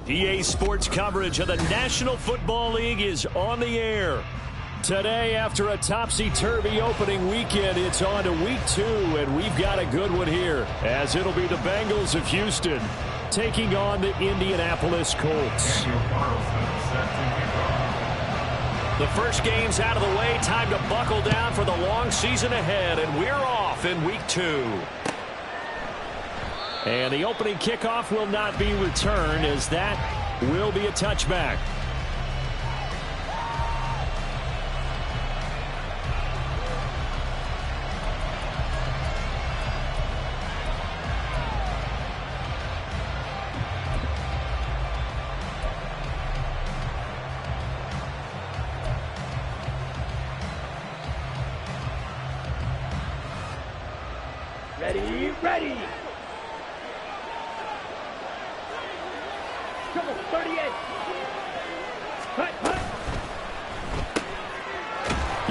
EA Sports coverage of the National Football League is on the air. Today, after a topsy-turvy opening weekend, it's on to week 2, and we've got a good one here, as it'll be the Bengals of Houston taking on the Indianapolis Colts. The first game's out of the way. Time to buckle down for the long season ahead, and we're off in week 2. And the opening kickoff will not be returned, as that will be a touchback. Ready. Come on, 38. Hut.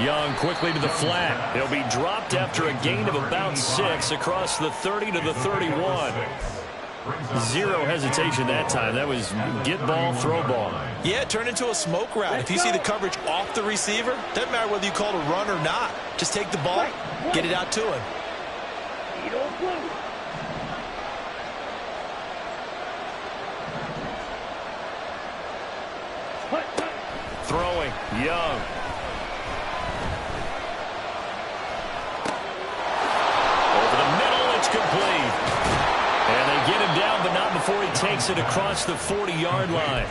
Young quickly to the flat. He'll be dropped after a gain of about 6 across the 30 to the 31. Zero hesitation that time. That was get ball, throw ball. Yeah, it turned into a smoke route. If you see the coverage off the receiver, doesn't matter whether you call it a run or not. Just take the ball, get it out to him. Throwing, Young. Over the middle, it's complete. And they get him down, but not before he takes it across the 40-yard line.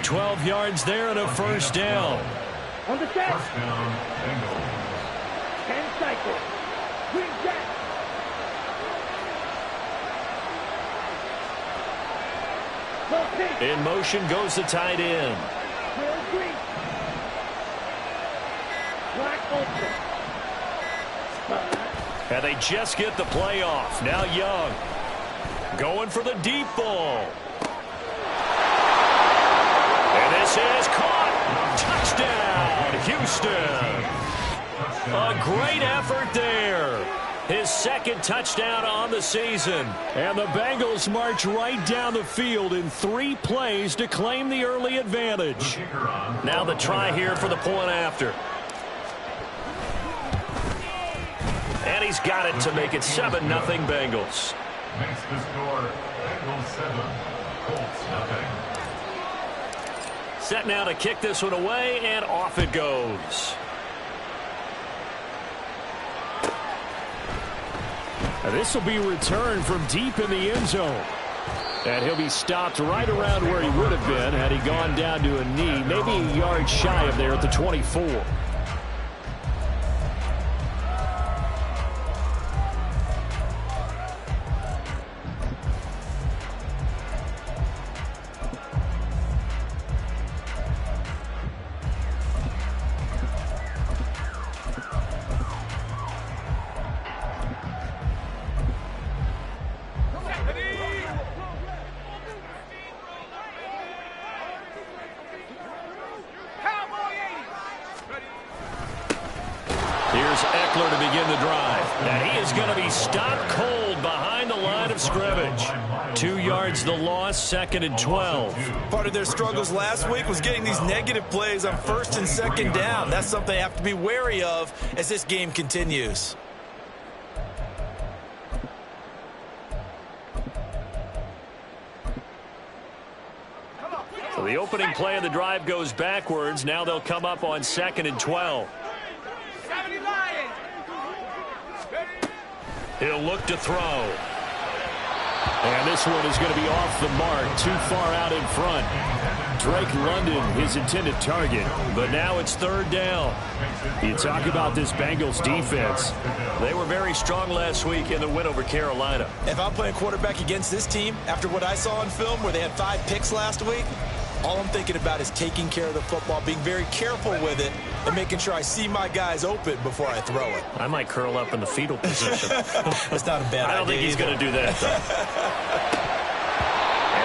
12 yards there and a first down. On the set. 10 cycles. Green jack. In motion goes the tight end. And they just get the play off. Now Young going for the deep ball. And this is caught. Touchdown, Houston. A great effort there. His second touchdown on the season. And the Bengals march right down the field in 3 plays to claim the early advantage. Now the try here for the point after. And he's got it to make it 7-0 Bengals. Makes the score Bengals 7, Colts 0. Set now to kick this one away, and off it goes. This will be returned from deep in the end zone. And he'll be stopped right around where he would have been had he gone down to a knee, maybe a yard shy of there at the 24. To begin the drive. And he is going to be stopped cold behind the line of scrimmage. 2 yards the loss, 2nd and 12. Part of their struggles last week was getting these negative plays on 1st and 2nd down. That's something they have to be wary of as this game continues. So the opening play of the drive goes backwards. Now they'll come up on 2nd and 12. He'll look to throw. And this one is going to be off the mark, too far out in front. Drake London, his intended target, but now it's 3rd down. You talk about this Bengals defense. They were very strong last week in the win over Carolina. If I'm playing quarterback against this team, after what I saw on film where they had 5 picks last week, all I'm thinking about is taking care of the football, being very careful with it, and making sure I see my guys open before I throw it. I might curl up in the fetal position. That's not a bad idea. I don't think he's going to do that, though.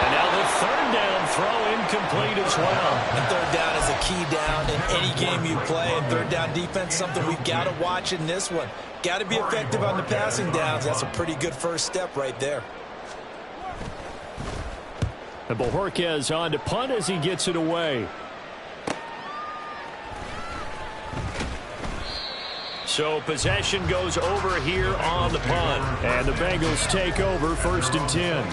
And now the 3rd down throw incomplete as well. And 3rd down is a key down in any game you play. And 3rd down defense, something we've got to watch in this one. Got to be effective on the passing downs. That's a pretty good first step right there. And Bojorquez on to punt as he gets it away. So possession goes over here on the punt. And the Bengals take over 1st and 10.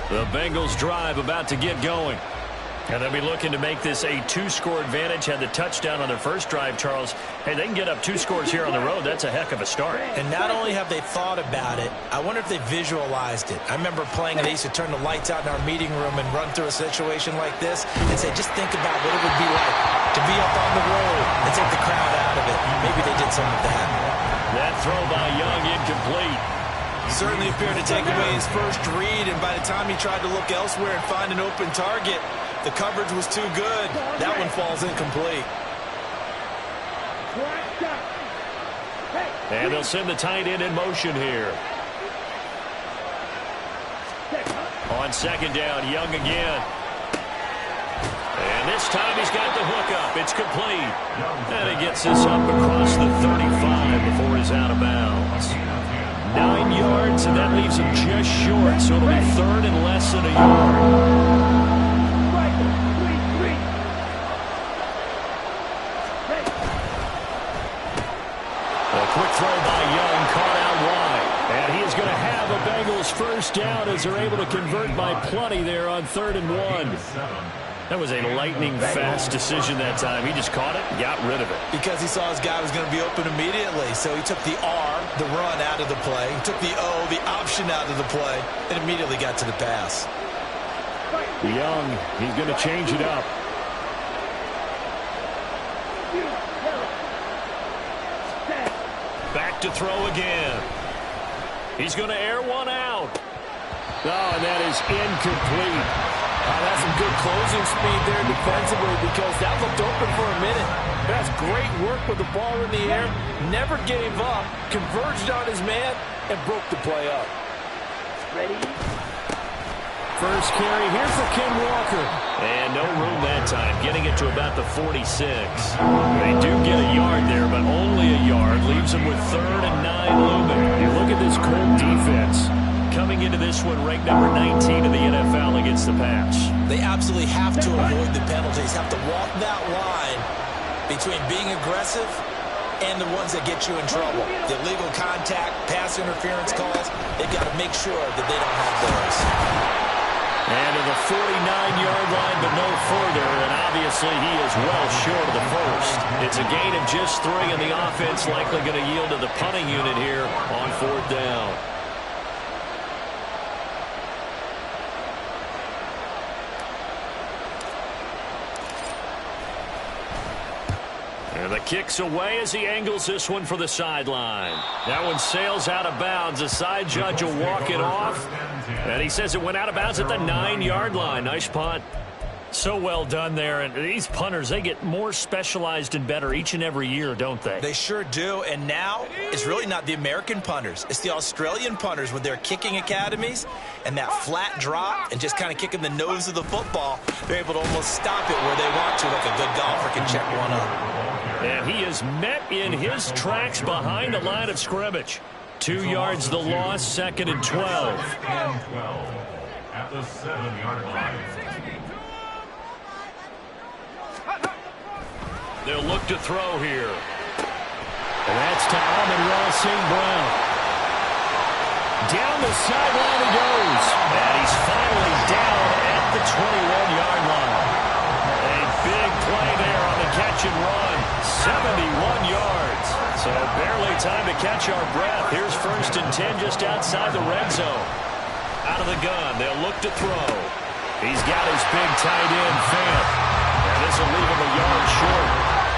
The Bengals drive about to get going. And they'll be looking to make this a 2-score advantage. Had the touchdown on their first drive, Charles. Hey, they can get up 2 scores here on the road. That's a heck of a start. And not only have they thought about it, I wonder if they visualized it. I remember playing, and they used to turn the lights out in our meeting room and run through a situation like this and say, just think about what it would be like to be up on the road and take the crowd out of it. Maybe they did some of that. That throw by Young incomplete. Certainly appeared to take away his first read, and by the time he tried to look elsewhere and find an open target, the coverage was too good. That one falls incomplete. And they'll send the tight end in motion here. On 2nd down, Young again. And this time he's got the hook up. It's complete. And he gets this up across the 35 before he's out of bounds. 9 yards, and that leaves him just short. So it'll be 3rd and less than a yard. Quick throw by Young, caught out wide. And he is going to have a Bengals 1st down as they're able to convert by plenty there on 3rd and 1. That was a lightning-fast decision that time. He just caught it and got rid of it. Because he saw his guy was going to be open immediately. So he took the R, the run, out of the play. He took the O, the option, out of the play, and immediately got to the pass. Young, he's going to change it up. Back to throw again. He's going to air one out. Oh, and that is incomplete. That's some good closing speed there defensively, because that looked open for a minute. That's great work with the ball in the air. Never gave up. Converged on his man and broke the play up. Ready? First carry here for Ken Walker. And no room that time, getting it to about the 46. They do get a yard there, but only a yard. Leaves them with 3rd and 9 looming. You look at this Colt defense. Coming into this one, ranked number 19 in the NFL against the pass. They absolutely have to avoid the penalties, have to walk that line between being aggressive and the ones that get you in trouble. The illegal contact, pass interference calls, they've got to make sure that they don't have those. And to the 49-yard line, but no further, and obviously he is well short of the first. It's a gain of just 3, and the offense likely going to yield to the punting unit here on 4th down. And the kick's away as he angles this one for the sideline. That one sails out of bounds. The side judge will walk it off. And he says it went out of bounds at the 9-yard line. Nice punt. So well done there. And these punters, they get more specialized and better each and every year, don't they? They sure do. And now it's really not the American punters. It's the Australian punters with their kicking academies and that flat drop and just kind of kicking the nose of the football. They're able to almost stop it where they want to, like a good golfer can check one up. And he is met in his tracks behind the line of scrimmage. 2 yards the loss, 2nd and 12. At the 7-yard line. They'll look to throw here. And that's to Amon-Ra St. Brown. Down the sideline he goes. And he's finally down at the 21-yard line. A big play there on the catch and run. 71 yards. So barely time to catch our breath. Here's 1st and 10 just outside the red zone. Out of the gun. They'll look to throw. He's got his big tight end, Fant. And this will leave him a yard short.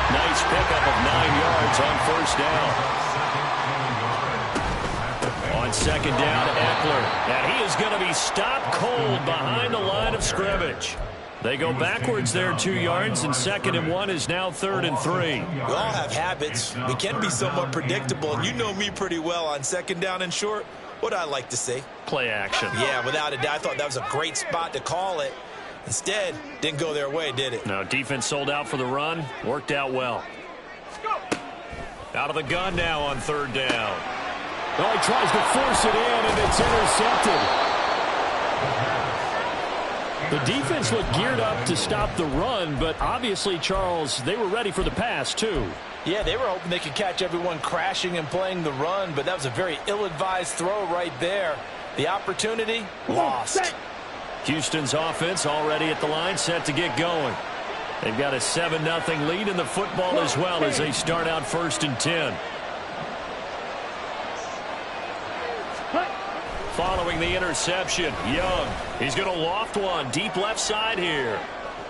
Nice pickup of 9 yards on 1st down. On 2nd down, Eckler. And he is going to be stopped cold behind the line of scrimmage. They go backwards there 2 yards, and 2nd and 1 is now 3rd and 3. We all have habits. We can be somewhat predictable, and you know me pretty well on 2nd down and short. What I like to see. Play action. Yeah, without a doubt. I thought that was a great spot to call it. Instead, didn't go their way, did it? No, defense sold out for the run. Worked out well. Out of the gun now on third down. Well, he tries to force it in, and it's intercepted. The defense looked geared up to stop the run, but obviously, Charles, they were ready for the pass, too. Yeah, they were hoping they could catch everyone crashing and playing the run, but that was a very ill-advised throw right there. The opportunity, lost. Houston's offense already at the line, set to get going. They've got a 7-0 lead in the football as well as they start out 1st and 10. Following the interception, Young. He's going to loft one deep left side here.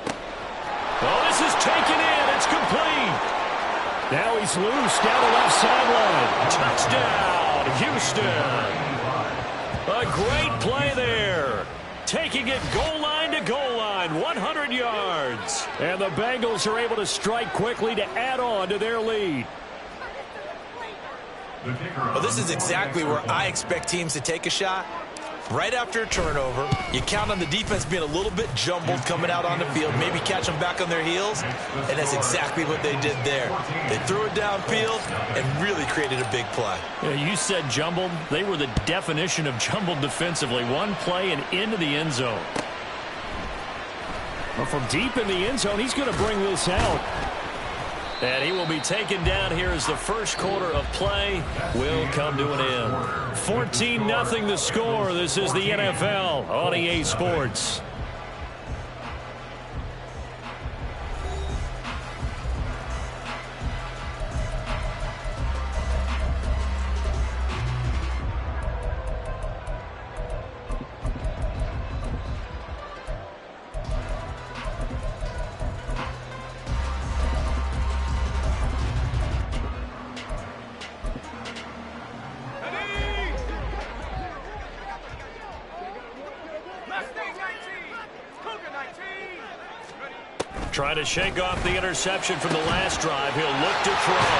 Oh, this is taken in. It's complete. Now he's loose down the left sideline. Touchdown, Houston. A great play there. Taking it goal line to goal line, 100 yards. And the Bengals are able to strike quickly to add on to their lead. Well, this is exactly where I expect teams to take a shot. Right after a turnover, you count on the defense being a little bit jumbled coming out on the field, maybe catch them back on their heels, and that's exactly what they did there. They threw it downfield and really created a big play. Yeah, you said jumbled. They were the definition of jumbled defensively. One play and into the end zone. Well, from deep in the end zone, he's going to bring this out. And he will be taken down here as the first quarter of play will come to an end. 14-0 the score. This is the NFL on EA Sports. Trying to shake off the interception from the last drive. He'll look to throw.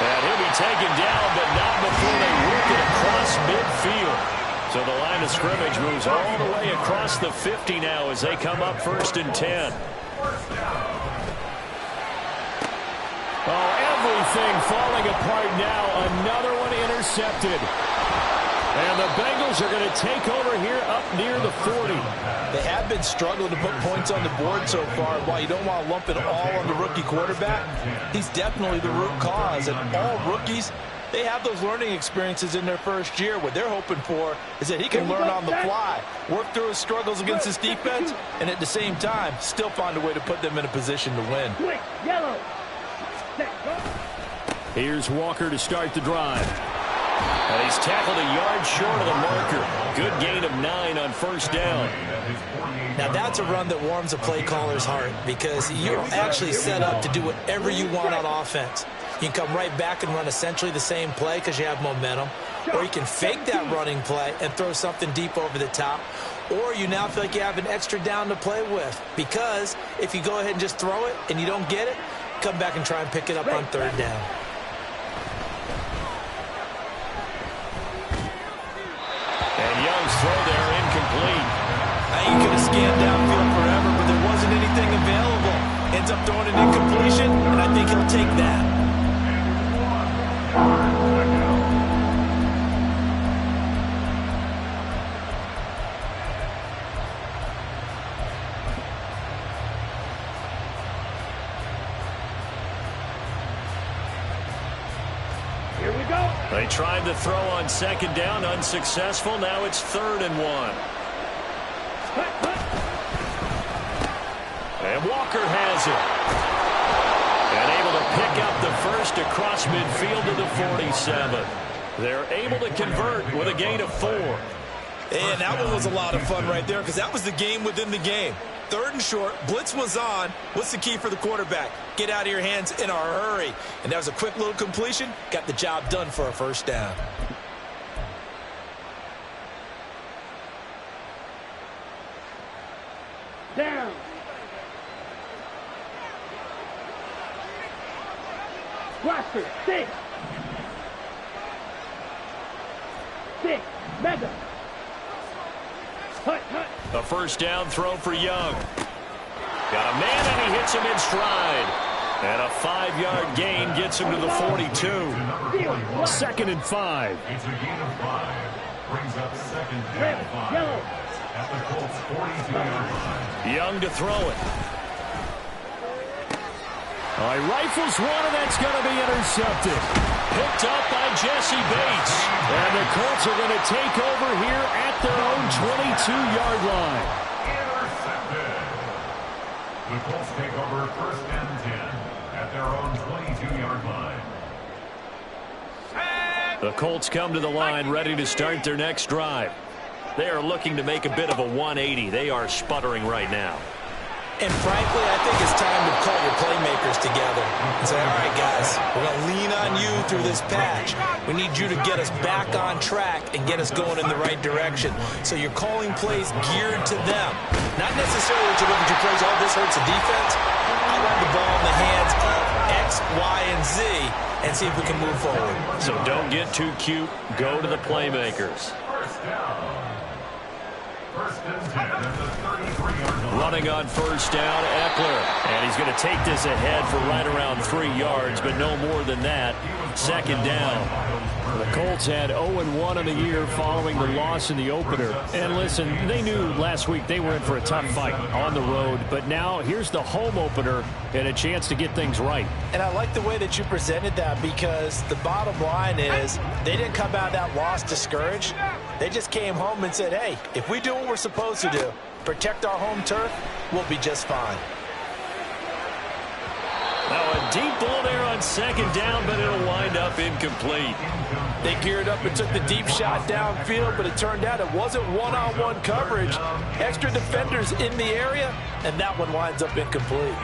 And he'll be taken down, but not before they work it across midfield. So the line of scrimmage moves all the way across the 50 now as they come up 1st and 10. Oh, everything falling apart now. Another one intercepted. And the Bengals are going to take over here up near the 40. They have been struggling to put points on the board so far. While you don't want to lump it all on the rookie quarterback, he's definitely the root cause. And all rookies, they have those learning experiences in their first year. What they're hoping for is that he can learn on the fly, work through his struggles against his defense, and at the same time, still find a way to put them in a position to win. Quick, yellow. Here's Walker to start the drive. And he's tackled a yard short of the marker. Good gain of 9 on 1st down. Now that's a run that warms a play caller's heart because you're actually set up to do whatever you want on offense. You can come right back and run essentially the same play because you have momentum. Or you can fake that running play and throw something deep over the top. Or you now feel like you have an extra down to play with because if you go ahead and just throw it and you don't get it, come back and try and pick it up on 3rd down. And Young's throw there incomplete. Now you could have scanned downfield forever, but there wasn't anything available. Ends up throwing an incompletion, and I think he'll take that. Here we go. They tried to throw on 2nd down, unsuccessful. Now it's 3rd and 1. And Walker has it. And able to pick up the first across midfield to the 47. They're able to convert with a gain of 4. And that one was a lot of fun right there because that was the game within the game. 3rd and short, blitz was on. What's the key for the quarterback? Get out of your hands in a hurry. And that was a quick little completion. Got the job done for a 1st down. Down. Roster, 6. 6. Mega. A first down throw for Young. Got a man, and he hits him in stride. And a 5-yard gain gets him to the 42. 2nd and 5. It's a gain of 5. Brings up 2nd and 5. At the Colts 42-yard line. Young to throw it. All right, rifles one, and that's going to be intercepted. Picked up by Jesse Bates. And the Colts are going to take over here at their own 22-yard line. Intercepted. The Colts take over 1st and 10 at their own 22-yard line. The Colts come to the line ready to start their next drive. They are looking to make a bit of a 180. They are sputtering right now. And frankly, I think it's time to call your playmakers together and say, all right, guys, we're going to lean on you through this patch. We need you to get us back on track and get us going in the right direction. So you're calling plays geared to them. Not necessarily that you look at your plays, oh, this hurts the defense. I want the ball in the hands of X, Y, and Z and see if we can move forward. So don't get too cute. Go to the playmakers. First down. 1st and 10 at the 33-yard line. Running on first down, Eckler. And he's going to take this ahead for right around 3 yards, but no more than that. 2nd down. The Colts had 0-1 in the year following the loss in the opener. And listen, they knew last week they were in for a tough fight on the road. But now here's the home opener and a chance to get things right. And I like the way that you presented that, because the bottom line is they didn't come out of that loss discouraged. They just came home and said, hey, if we do what we're supposed to do, protect our home turf, we'll be just fine. Now a deep ball there on 2nd down, but it'll wind up incomplete. They geared up and took the deep shot downfield, but it turned out it wasn't one-on-one coverage. Extra defenders in the area, and that one winds up incomplete.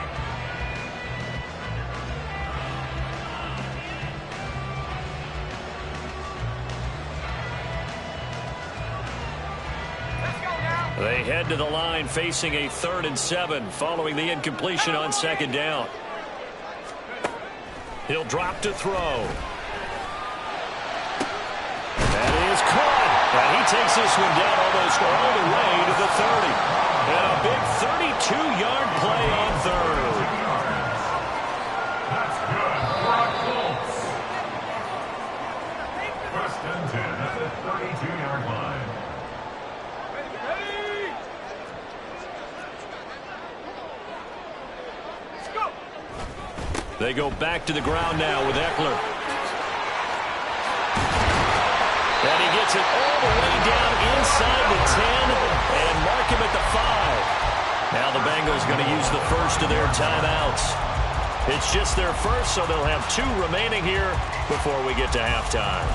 They head to the line facing a 3rd and 7 following the incompletion on 2nd down. He'll drop to throw. That is caught. And he takes this one down almost all the way to the 30. And a big 32-yard play on 3rd. That's good for our Colts. 1st and 10 at the 32-yard line. They go back to the ground now with Eckler. And he gets it all the way down inside the 10 and mark him at the 5. Now the Bengals going to use the first of their timeouts. It's just their first, so they'll have 2 remaining here before we get to halftime.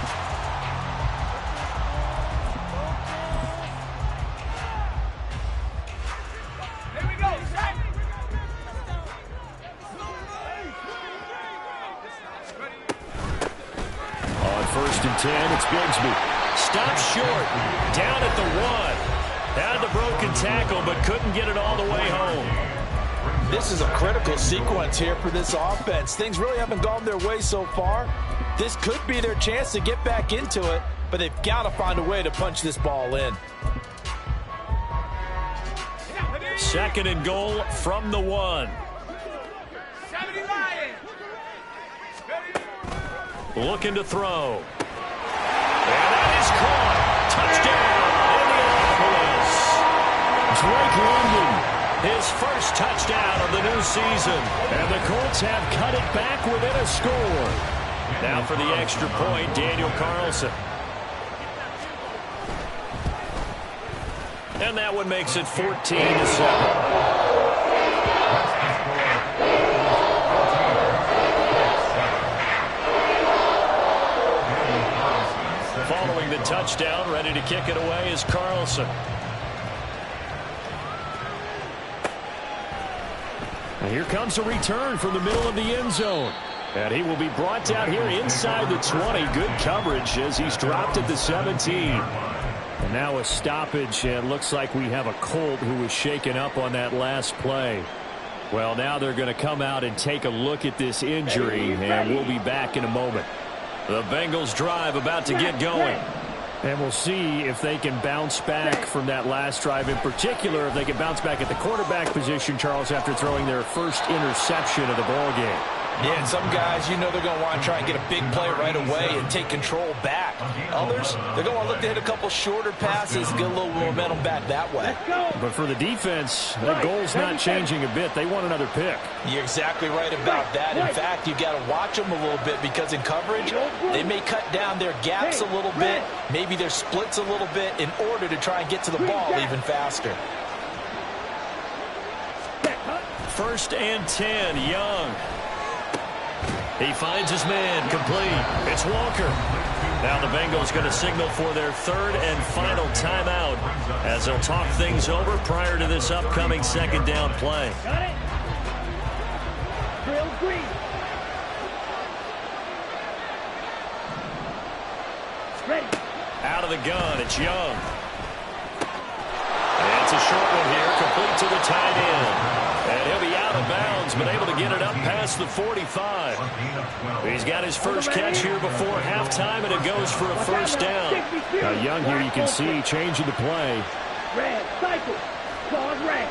On 1st and 10, it's Bigsby. Stops short, down at the 1. Had the broken tackle, but couldn't get it all the way home. This is a critical sequence here for this offense. Things really haven't gone their way so far. This could be their chance to get back into it, but they've got to find a way to punch this ball in. 2nd and goal from the 1. Looking to throw. And that is caught. Touchdown, Indianapolis. Drake London, his first touchdown of the new season. And the Colts have cut it back within a score. Now for the extra point, Daniel Carlson. And that one makes it 14-7. Following the touchdown, ready to kick it away is Carlson. And here comes a return from the middle of the end zone. And he will be brought down here inside the 20. Good coverage as he's dropped at the 17. And now a stoppage, and looks like we have a Colt who was shaken up on that last play. Well, now they're going to come out and take a look at this injury, and we'll be back in a moment. The Bengals drive about to get going. And we'll see if they can bounce back from that last drive, in particular, if they can bounce back at the quarterback position, Charles, after throwing their first interception of the ball game. Yeah, and some guys, you know they're going to want to try and get a big play right away and take control back. Others, they're going to want to look to hit a couple shorter passes and get a little momentum back that way. But for the defense, the goal's not changing a bit. They want another pick. You're exactly right about that. In fact, you've got to watch them a little bit because in coverage, they may cut down their gaps a little bit, maybe their splits a little bit in order to try and get to the ball even faster. 1st and 10, Young. He finds his man, complete. It's Walker. Now the Bengals going to signal for their 3rd and final timeout as they'll talk things over prior to this upcoming 2nd down play. Got it. Drill green. Ready. Out of the gun, it's Young. And it's a short one here, complete to the tight end. And he'll be out of bounds, but able to get it up past the 45. He's got his first catch here before halftime, and it goes for a 1st down. Young here, you can see, changing the play. Red, cycle. Claws red.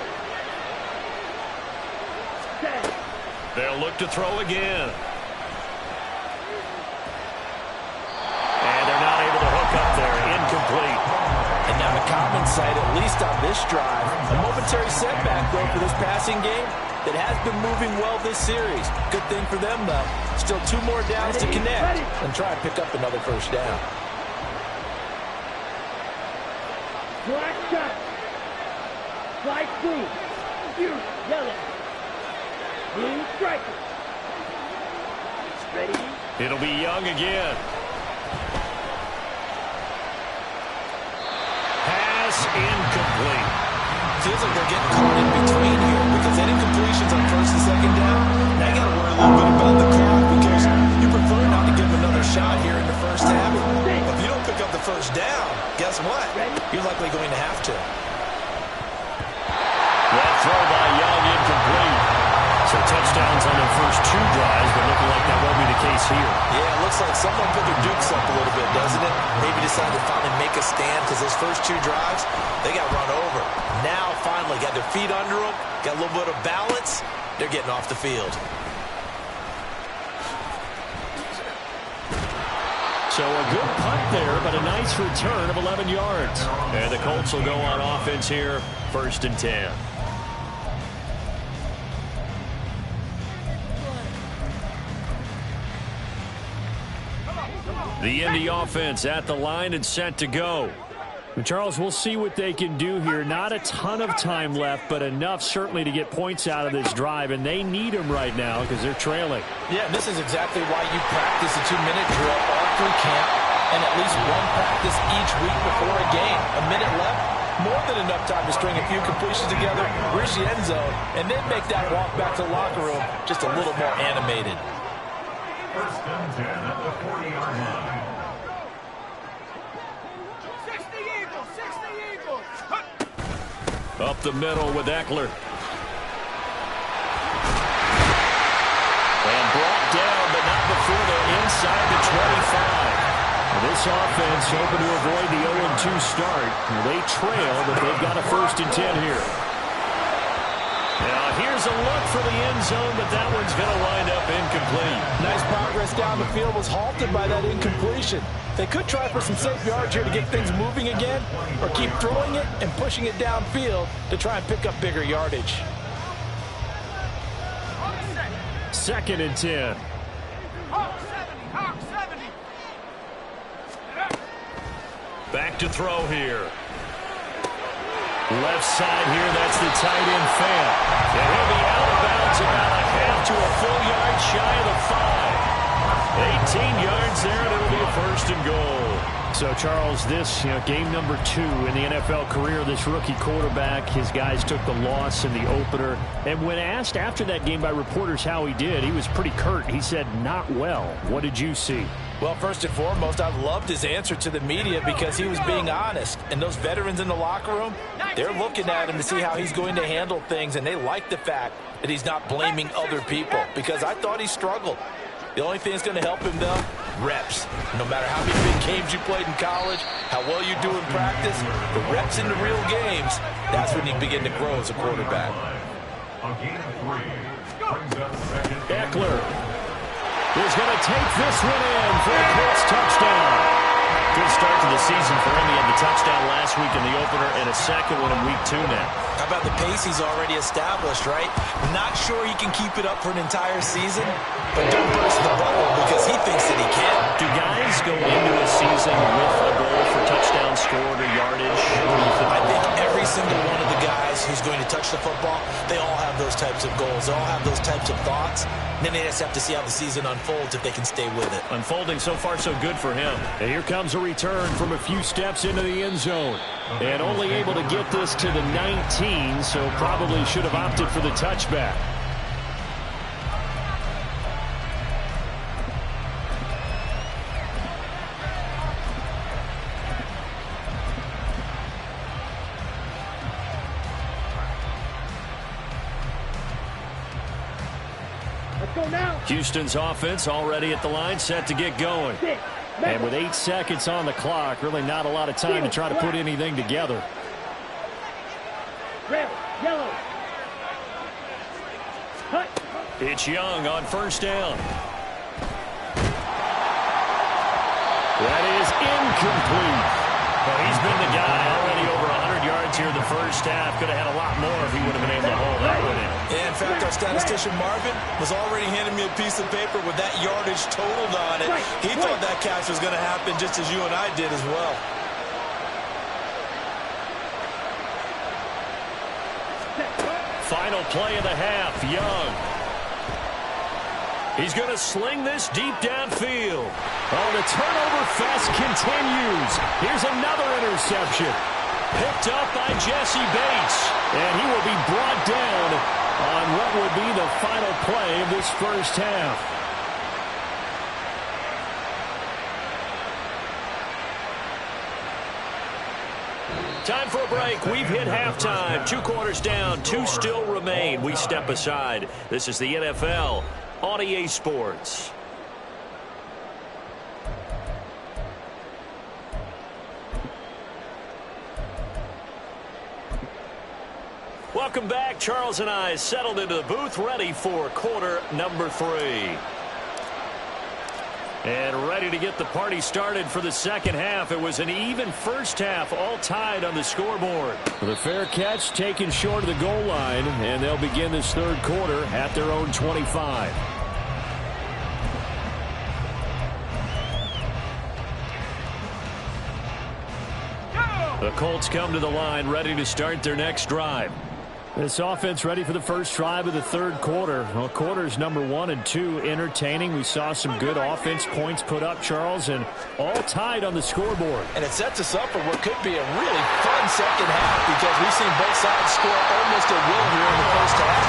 Set. They'll look to throw again. And they're not able to hook up there. Incomplete. And now the common sight, at least on this drive, a momentary setback, though, for this passing game that has been moving well this series. Good thing for them, though. Still 2 more downs to connect and try and pick up another 1st down. Black shot. Light blue. Blue. Yellow. Blue striker. Ready. It'll be Young again. Incomplete. Feels like they're getting caught in between here because that incompletion's on 1st and 2nd down. Now you got to worry a little bit about the clock because you prefer not to give them another shot here in the 1st half. But if you don't pick up the 1st down, guess what? You're likely going to have to. That throw by Young incomplete. So touchdowns on their first 2 drives, but looking like that won't be the case here. Yeah, it looks like someone put their dukes up a little bit, doesn't it? Maybe decided to finally make a stand because those first 2 drives, they got run over. Now, finally, got their feet under them, got a little bit of balance. They're getting off the field. So a good punt there, but a nice return of 11 yards. And the Colts will go on offense here, 1st and 10. The Indy offense at the line and set to go. And Charles, we'll see what they can do here. Not a ton of time left, but enough certainly to get points out of this drive, and they need them right now because they're trailing. Yeah, and this is exactly why you practice a 2-minute drill all through camp and at least 1 practice each week before a game. A minute left, more than enough time to string a few completions together, reach the end zone, and then make that walk back to the locker room just a little more animated. 1st and 10 at the 40-yard line. 60 Eagles. Up the middle with Eckler. And brought down, but not before they're inside the 25. This offense hoping to avoid the 0-2 start. They trail, but they've got a 1st and 10 here. Now here's a look for the end zone, but that one's going to wind up incomplete. Nice progress down the field was halted by that incompletion. They could try for some safe yards here to get things moving again, or keep throwing it and pushing it downfield to try and pick up bigger yardage. 2nd and 10. Back to throw here. Left side here, that's the tight end Fan. And he'll be out of bounds about a half to a full yard shy of the 5. 18 yards there, and it'll be a 1st and goal. So, Charles, this game number 2 in the NFL career, this rookie quarterback, his guys took the loss in the opener. And when asked after that game by reporters how he did, he was pretty curt. He said, not well. What did you see? Well, first and foremost, I loved his answer to the media because he was being honest. And those veterans in the locker room, they're looking at him to see how he's going to handle things. And they like the fact that he's not blaming other people because I thought he struggled. The only thing that's going to help him, though, reps. No matter how many big games you played in college, how well you do in practice, the reps in the real games, that's when you begin to grow as a quarterback. Eckler is going to take this one in for a Colts touchdown. Good start to the season for him. He had the touchdown last week in the opener and a second one in week 2 now. How about the pace he's already established, right? Not sure he can keep it up for an entire season, but don't burst the bubble because he thinks that he can. Do guys go into a season with a goal for touchdown scored or yardage? I think every single one of the guys who's going to touch the football, they all have those types of goals. They all have those types of thoughts. And then they just have to see how the season unfolds if they can stay with it. Unfolding so far so good for him. And here comes a return from a few steps into the end zone. And only able to get this to the 19, so probably should have opted for the touchback. Houston's offense already at the line, set to get going. And with 8 seconds on the clock, really not a lot of time to try to put anything together. Red, yellow. Cut. It's Young on first down. That is incomplete. Well, he's been the guy already over 100 yards here in the first half. Could have had a lot more if he would have been able to hold that one in. Yeah, in fact, our statistician Marvin was already handing me a piece of paper with that yardage totaled on it. He thought that catch was going to happen just as you and I did as well. Final play of the half, Young. He's going to sling this deep downfield. Oh, the turnover fest continues. Here's another interception. Picked up by Jesse Bates. And he will be brought down on what would be the final play of this first half. Time for a break. We've hit halftime. 2 quarters down. 2 still remain. We step aside. This is the NFL on EA Sports. Welcome back. Charles and I settled into the booth, ready for quarter number 3. And ready to get the party started for the second half. It was an even first half, all tied on the scoreboard. The fair catch taken short of the goal line, and they'll begin this third quarter at their own 25. The Colts come to the line, ready to start their next drive. This offense ready for the first drive of the third quarter. Well, quarters number 1 and 2 entertaining. We saw some good offense points put up, Charles, and all tied on the scoreboard. And it sets us up for what could be a really fun second half because we've seen both sides score almost at will here in the first half.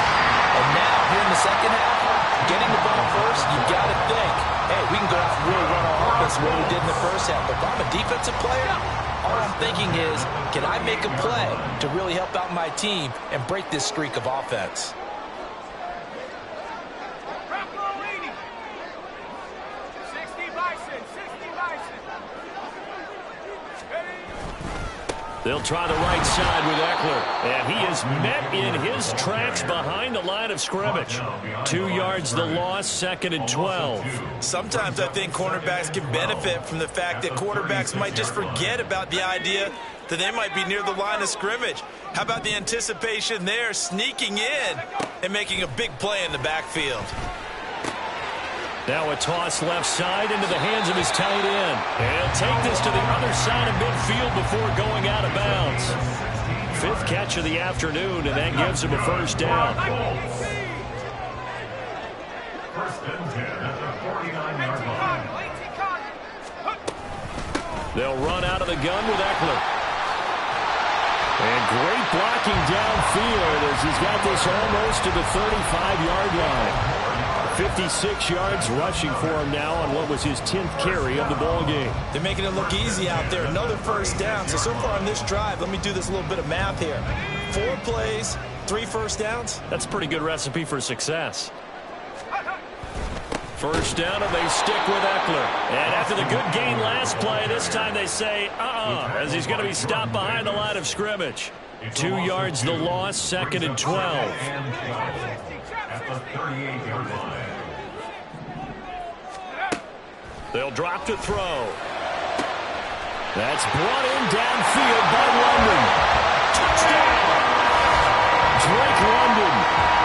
And now, here in the second half, getting the ball first, you got to think, hey, we can go out and really run our offense the way we did in the first half. But if I'm a defensive player, all I'm thinking is, can I make a play to really help out my team and break this streak of offense? They'll try the right side with Eckler. And he is met in his tracks behind the line of scrimmage. 2 yards the loss, 2nd and 12. Sometimes I think cornerbacks can benefit from the fact that quarterbacks might just forget about the idea that they might be near the line of scrimmage. How about the anticipation there, sneaking in and making a big play in the backfield? Now a toss left side into the hands of his tight end. And he'll take this to the other side of midfield before going out of bounds. 5th catch of the afternoon, and that gives him a first down. First and 10 at the 49-yard line. They'll run out of the gun with Eckler. And great blocking downfield as he's got this almost to the 35-yard line. 56 yards rushing for him now on what was his 10th carry of the ball game. They're making it look easy out there. Another first down. So far on this drive, let me do this little bit of math here. 4 plays, 3 first downs. That's a pretty good recipe for success. First down, and they stick with Eckler. And after the good gain last play, this time they say, as he's going to be stopped behind the line of scrimmage. 2 yards the loss, 2nd and 12. At the 38-yard line. They'll drop to throw. That's brought in downfield by London. Touchdown! Drake London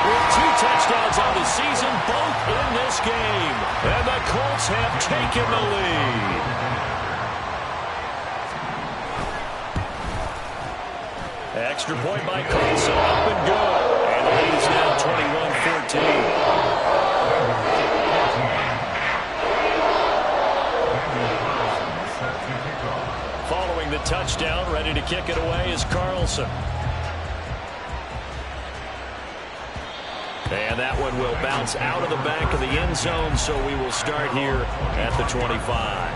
with 2 touchdowns on the season, both in this game. And the Colts have taken the lead. Extra point by Colts, up and good. And the lead is now 21-14. Following the touchdown, ready to kick it away is Carlson. And that one will bounce out of the back of the end zone, so we will start here at the 25.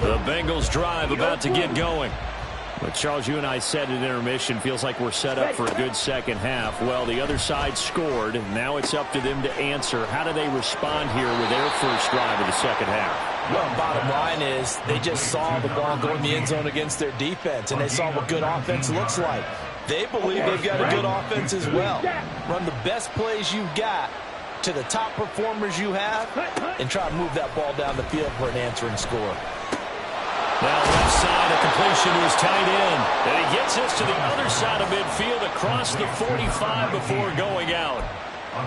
The Bengals drive about to get going. But Charles, you and I said in intermission, feels like we're set up for a good second half. Well, the other side scored. Now it's up to them to answer. How do they respond here with their first drive of the second half? Well, bottom line is they just saw the ball go in the end zone against their defense, and they saw what good offense looks like. They believe they've got a good offense as well. Run the best plays you've got to the top performers you have and try to move that ball down the field for an answering score. Now left side, a completion to his tight end. And he gets us to the other side of midfield across the 45 before going out.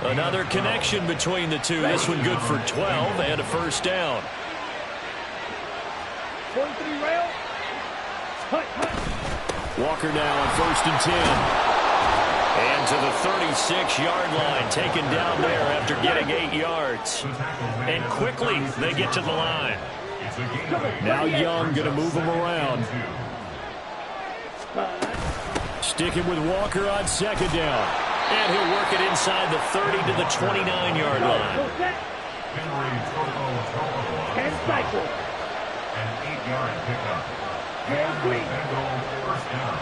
Another connection between the two. This one good for 12 and a first down. 43 rail. Walker now on 1st and 10. And to the 36-yard line, taken down there after getting 8 yards. And quickly they get to the line. Now Young going to move him around. Sticking with Walker on 2nd down. And he'll work it inside the 30 to the 29-yard line. 10 cycles. An 8-yard pickup. First down.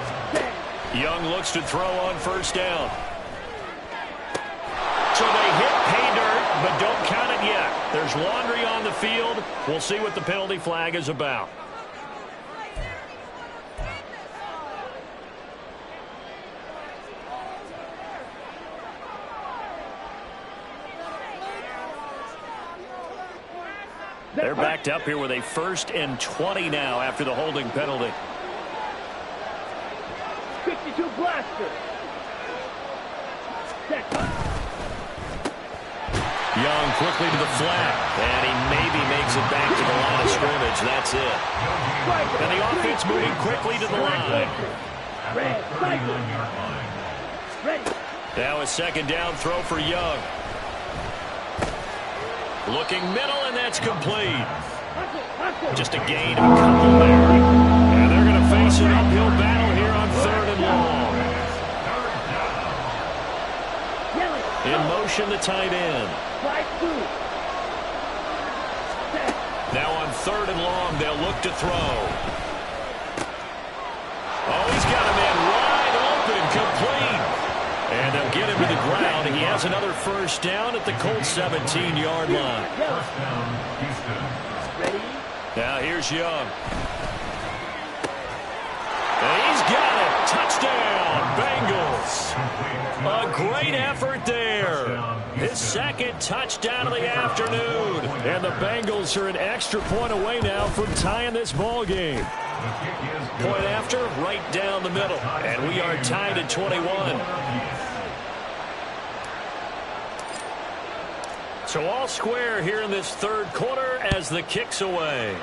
Young looks to throw on 1st down. So they hit pay dirt, but don't count it yet. There's laundry on the field. We'll see what the penalty flag is about. They're backed up here with a 1st and 20 now after the holding penalty. 52 blaster. Young quickly to the flat, and he maybe makes it back to the line of scrimmage. That's it. And the offense moving quickly to the line. Now a 2nd down throw for Young. Looking middle, and that's complete. Just a gain of a couple there. And they're going to face an uphill battle here on 3rd and long. In motion, the tight end. Now on 3rd and long, they'll look to throw. Oh, he's got a man wide open, complete. And they'll get him to the ground, and he has another first down at the Colts 17-yard line. First down, Houston. Now here's Young. And he's got it. Touchdown, Bengals. A great effort there. His 2nd touchdown of the afternoon. And the Bengals are an extra point away now from tying this ball game. Point after, right down the middle. And we are tied at 21. So all square here in this 3rd quarter as the kick's away.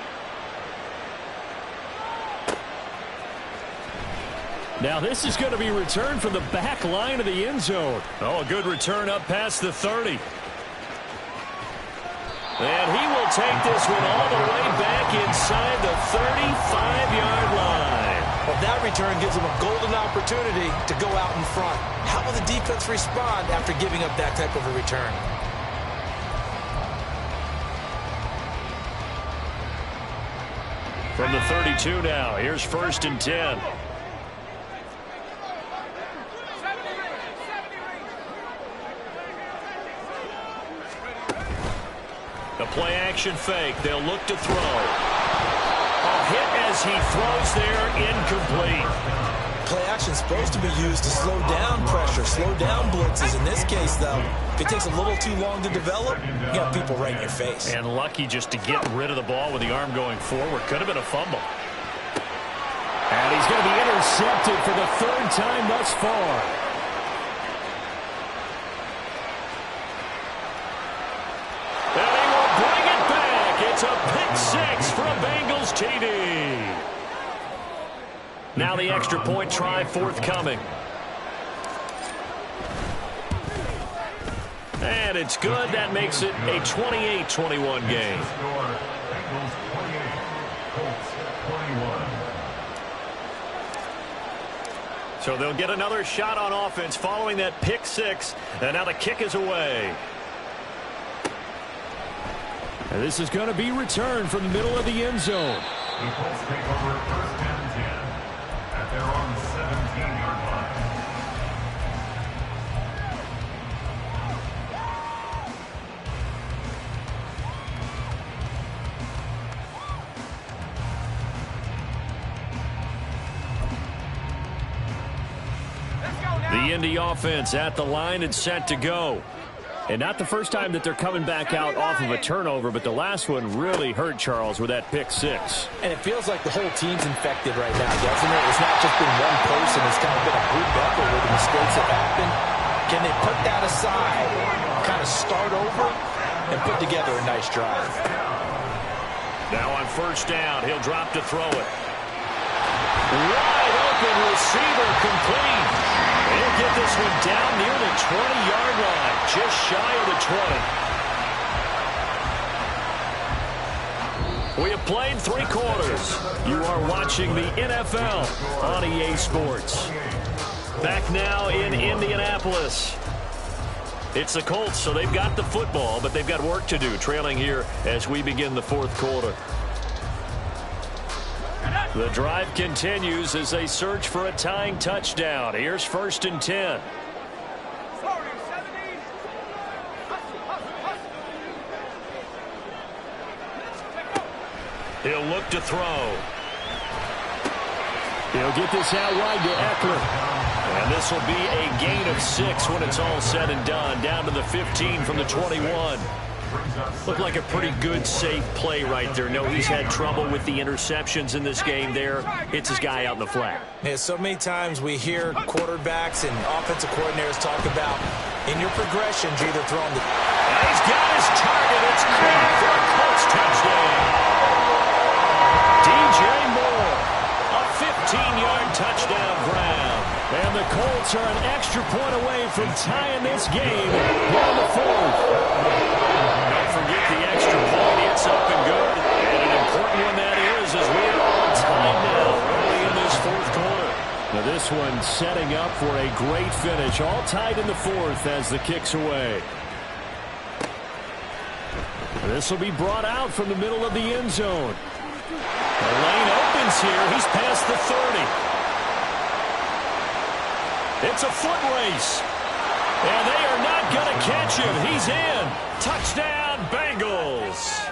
Now this is going to be returned from the back line of the end zone. Oh, a good return up past the 30. And he will take this one all the way back inside the 35-yard line. Well, that return gives him a golden opportunity to go out in front. How will the defense respond after giving up that type of a return? From the 32 now, here's 1st and 10. The play action fake. They'll look to throw. A hit as he throws there, incomplete. Play action's supposed to be used to slow down pressure, slow down blitzes. In this case, though, if it takes a little too long to develop, you got people right in your face. And lucky just to get rid of the ball with the arm going forward. Could have been a fumble. And he's going to be intercepted for the 3rd time thus far. It's a pick 6 for a Bengals TD. Now the extra point try forthcoming. And it's good. That makes it a 28-21 game. Bengals 28, Colts 21. So they'll get another shot on offense following that pick 6. And now the kick is away. And this is going to be returned from the middle of the end zone. The Colts take over 1st and 10 at their own 17-yard line. The Indy offense at the line and set to go. And not the first time that they're coming back out off of a turnover, but the last one really hurt Charles with that pick 6. And it feels like the whole team's infected right now, doesn't it? It's not just been one person. It's kind of been a group effort where the mistakes have happened. Can they put that aside, kind of start over, and put together a nice drive? Now on 1st down, he'll drop to throw it. Wide open receiver complete. He'll get this one down near the 20-yard line, just shy of the 20. We have played 3 quarters. You are watching the NFL on EA Sports. Back now in Indianapolis. It's the Colts, so they've got the football, but they've got work to do, trailing here as we begin the 4th quarter. The drive continues as they search for a tying touchdown. Here's 1st and 10. He'll look to throw. He'll get this out wide to Eckler. And this will be a gain of 6 when it's all said and done. Down to the 15 from the 21. Looked like a pretty good, safe play right there. No, he's had trouble with the interceptions in this game there. Hits his guy out in the flat. Yeah, so many times we hear quarterbacks and offensive coordinators talk about in your progressions, you're either throwing the... And he's got his target. It's caught for a Colts touchdown. DJ Moore, a 15-yard touchdown grab. And the Colts are an extra point away from tying this game here in the 4th. Don't forget the extra point. It's up and good. And an important one that is as we are on time now early in this 4th quarter. Now this one setting up for a great finish. All tied in the 4th as the kick's away. This will be brought out from the middle of the end zone. The lane opens here. He's past the 30. It's a foot race. And they are not going to catch him. He's in. Touchdown, Bengals.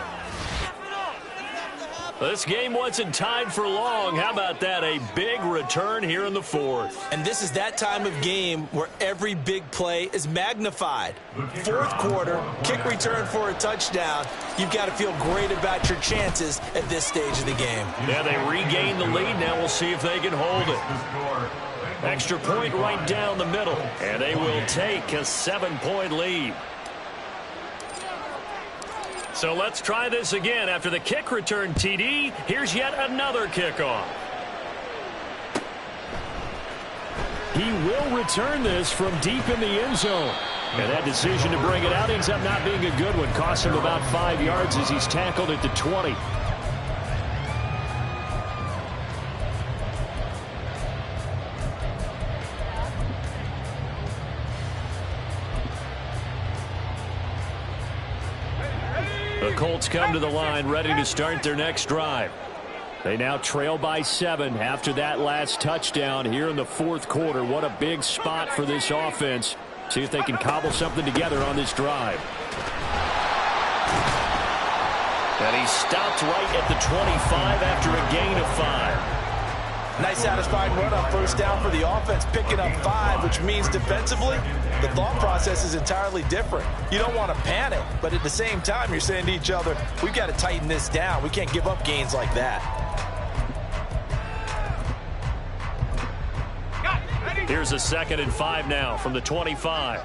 This game wasn't tied for long. How about that? A big return here in the 4th. And this is that time of game where every big play is magnified. 4th quarter, kick return for a touchdown. You've got to feel great about your chances at this stage of the game. Yeah, they regain the lead. Now we'll see if they can hold it. Extra point right down the middle. And they will take a 7-point lead. So let's try this again. After the kick return TD, here's yet another kickoff. He will return this from deep in the end zone. And that decision to bring it out ends up not being a good one. Cost him about 5 yards as he's tackled at the 20. The Colts come to the line ready to start their next drive. They now trail by 7 after that last touchdown here in the fourth quarter. What a big spot for this offense. See if they can cobble something together on this drive. And he stopped right at the 25 after a gain of 5. Nice satisfying run on first down for the offense, picking up 5, which means defensively, the thought process is entirely different. You don't want to panic, but at the same time, you're saying to each other, we've got to tighten this down. We can't give up gains like that. Here's a 2nd and 5 now from the 25.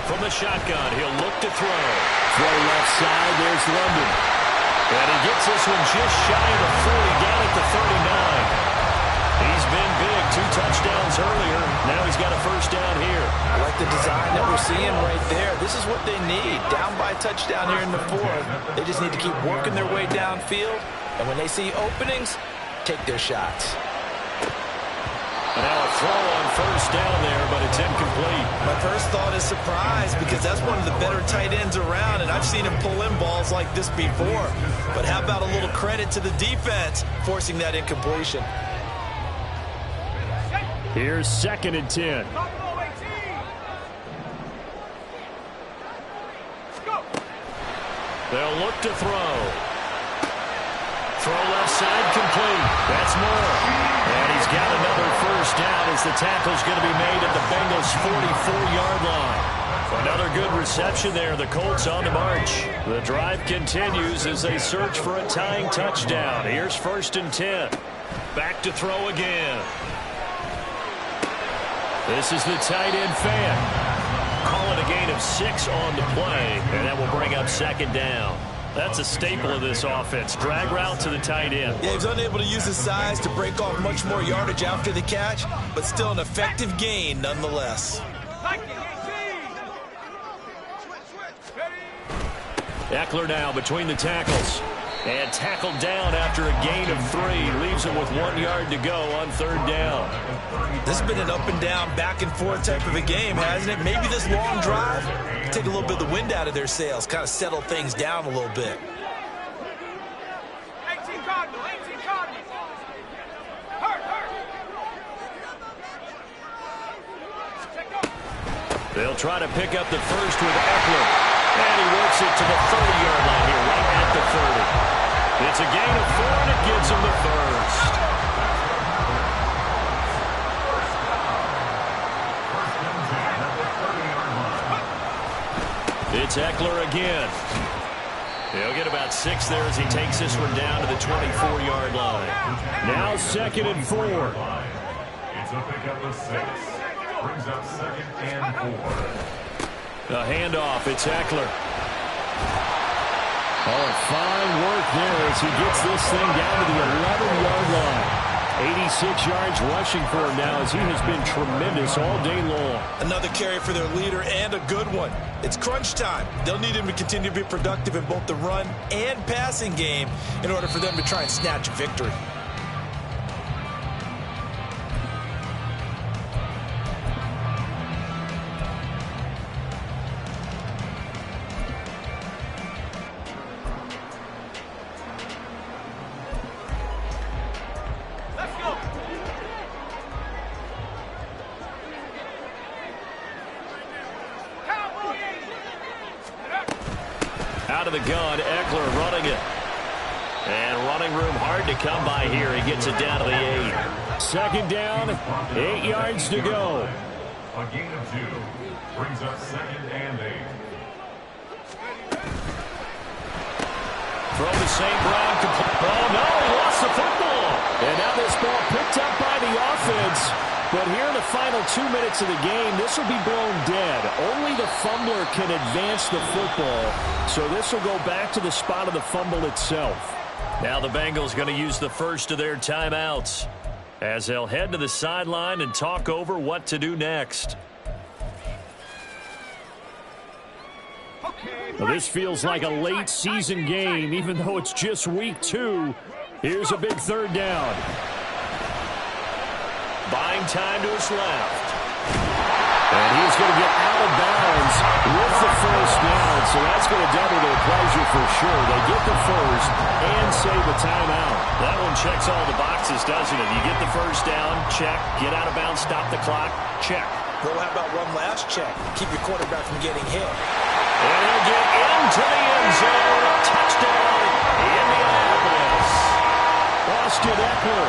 From the shotgun, he'll look to throw. Throw left side, there's London. And he gets this one just shy of the 40, down at the 39. He's been big, 2 touchdowns earlier. Now he's got a first down here. I like the design that we're seeing right there. This is what they need. Down by a touchdown here in the 4th. They just need to keep working their way downfield. And when they see openings, take their shots. Now a throw on first down there, but it's incomplete. My first thought is surprise, because that's one of the better tight ends around, and I've seen him pull in balls like this before. But how about a little credit to the defense forcing that incompletion? Here's 2nd and 10. They'll look to throw. Throw left side complete. That's more. And he's got another first down as the tackle's going to be made at the Bengals' 44-yard line. Another good reception there. The Colts on the march. The drive continues as they search for a tying touchdown. Here's 1st and 10. Back to throw again. This is the tight end fan. Call it a gain of 6 on the play, and that will bring up 2nd down. That's a staple of this offense. Drag route to the tight end. Yeah, he's unable to use his size to break off much more yardage after the catch, but still an effective gain nonetheless. Eckler now between the tackles. And tackled down after a gain of 3. Leaves him with 1 yard to go on 3rd down. This has been an up and down, back and forth type of a game, hasn't it? Maybe this long drive can take a little bit of the wind out of their sails, kind of settle things down a little bit. 18 Cardinals. They'll try to pick up the first with Eckler. And he works it to the 30-yard line here, right at the 30. It's a gain of 4, and it gives him the first. It's Eckler again. He'll get about 6 there as he takes this one down to the 24-yard line. Now 2nd and 4. It's a pickup of 6. Brings up 2nd and 4. A handoff. It's Eckler. Oh, fine work there as he gets this thing down to the 11-yard line. 86 yards rushing for him now as he has been tremendous all day long. Another carry for their leader and a good one. It's crunch time. They'll need him to continue to be productive in both the run and passing game in order for them to try and snatch a victory. Out of the gun, Eckler running it. And running room hard to come by here. He gets it down to the 8. 2nd down, 8 yards to go. A gain of 2. Brings up 2nd and 8. Throw to St. Brown. Oh, no, he lost the football. And now this ball picked up by the offense. But here in the final 2 minutes of the game, this will be blown dead. Only the fumbler can advance the football. So this will go back to the spot of the fumble itself. Now the Bengals going to use the first of their timeouts as they'll head to the sideline and talk over what to do next. Well, this feels like a late season game, even though it's just week 2. Here's a big 3rd down. Buying time to his left. And he's going to get out of bounds with the first down, so that's going to double their pleasure for sure. They get the first and save a timeout. That one checks all the boxes, doesn't it? You get the first down, check. Get out of bounds, stop the clock, check. Well, how about one last check? Keep your quarterback from getting hit. And he'll get into the end zone. A touchdown, Indianapolis. Austin Eckler,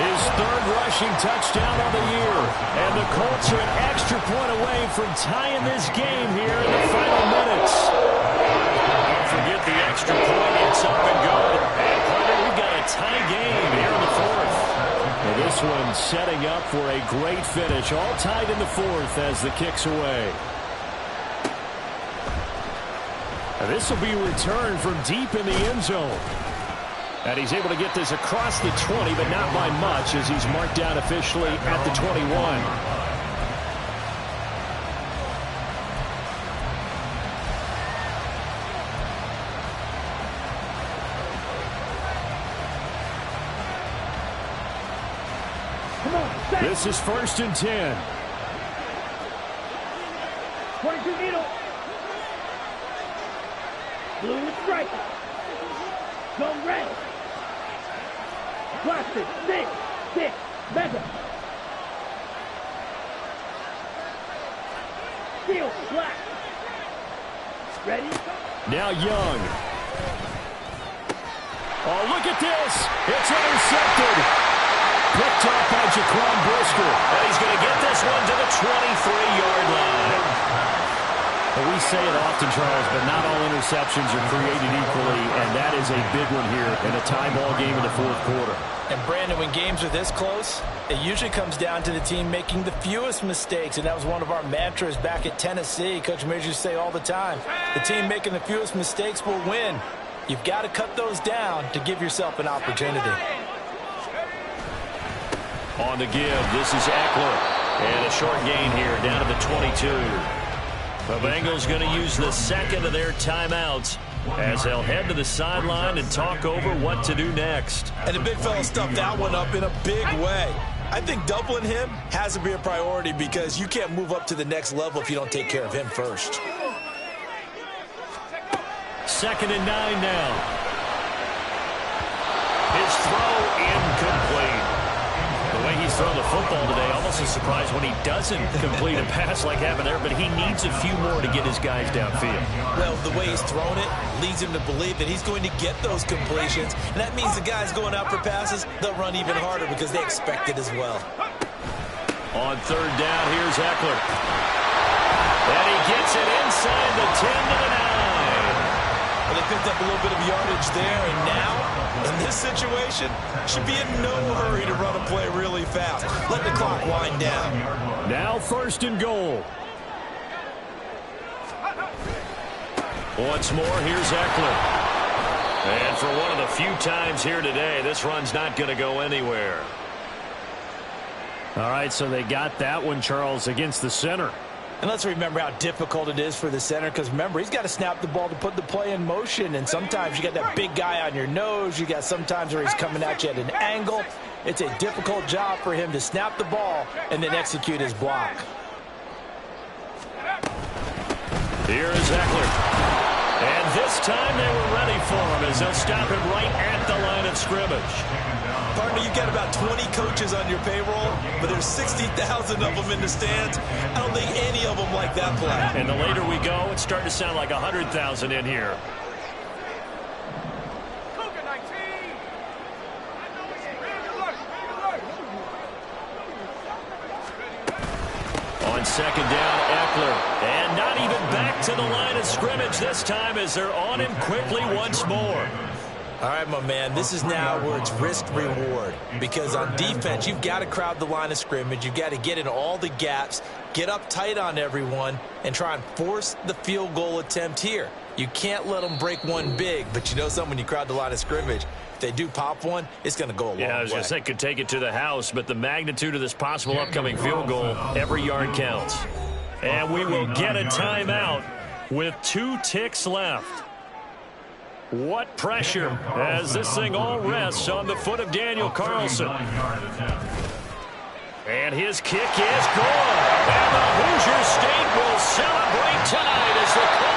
his third rushing touchdown of the year. And the Colts are an extra point away from tying this game here in the final minutes. Don't forget the extra point. It's up and good. And partner, we've got a tie game here in the fourth. Well, this one setting up for a great finish. All tied in the fourth as the kick's away. And this will be returned from deep in the end zone. And he's able to get this across the 20, but not by much as he's marked down officially at the 21. This is 1st and 10. 22 needle. Blue striker. Go red. Plastic. 6. Mega. Steel. Black. Ready? Now Young. Oh, look at this. It's intercepted. Picked off by Jaquan Brisker. And he's going to get this one to the 23-yard line. Well, we say it often, Charles, but not all interceptions are created equally, and that is a big one here in a tie ball game in the fourth quarter. And, Brandon, when games are this close, it usually comes down to the team making the fewest mistakes, and that was one of our mantras back at Tennessee. Coach Mears used to say all the time, the team making the fewest mistakes will win. You've got to cut those down to give yourself an opportunity. On the give, this is Eckler. And a short gain here down to the 22. The Bengals going to use the second of their timeouts as they'll head to the sideline and talk over what to do next. And the big fella stuffed that one up in a big way. I think doubling him has to be a priority because you can't move up to the next level if you don't take care of him first. 2nd and 9 now. His throw incomplete. The way he's thrown the football today, almost a surprise when he doesn't complete a pass like happened there, but he needs a few more to get his guys downfield. Well, the way he's thrown it leads him to believe that he's going to get those completions, and that means the guys going out for passes, they'll run even harder because they expect it as well. On 3rd down, here's Eckler. And he gets it inside the 10 to the 9. Well, they picked up a little bit of yardage there, and now, in this situation, should be in no hurry to run a play really fast. Let the clock wind down. Now 1st and goal. Once more, here's Eckler. And for one of the few times here today, this run's not going to go anywhere. All right, so they got that one, Charles, against the center. And let's remember how difficult it is for the center because, remember, he's got to snap the ball to put the play in motion. And sometimes you got that big guy on your nose. You got sometimes where he's coming at you at an angle. It's a difficult job for him to snap the ball and then execute his block. Here is Eckler. And this time they were ready for him as they'll stop him right at the line of scrimmage. Partner, you've got about 20 coaches on your payroll, but there's 60,000 of them in the stands. I don't think any of them like that play. And the later we go, it's starting to sound like 100,000 in here. On 2nd down, Eckler. And not even back to the line of scrimmage this time as they're on him quickly once more. All right, my man, this is now where it's risk-reward. Because on defense, you've got to crowd the line of scrimmage. You've got to get in all the gaps, get up tight on everyone, and try and force the field goal attempt here. You can't let them break one big, but you know something, when you crowd the line of scrimmage, if they do pop one, it's going to go a long way. Yeah, I was going to say, could take it to the house, but the magnitude of this possible upcoming field goal, every yard counts. And we will get a timeout with 2 ticks left. What pressure as this thing all rests on the foot of Daniel Carlson. And his kick is good. And the Hoosier State will celebrate tonight as the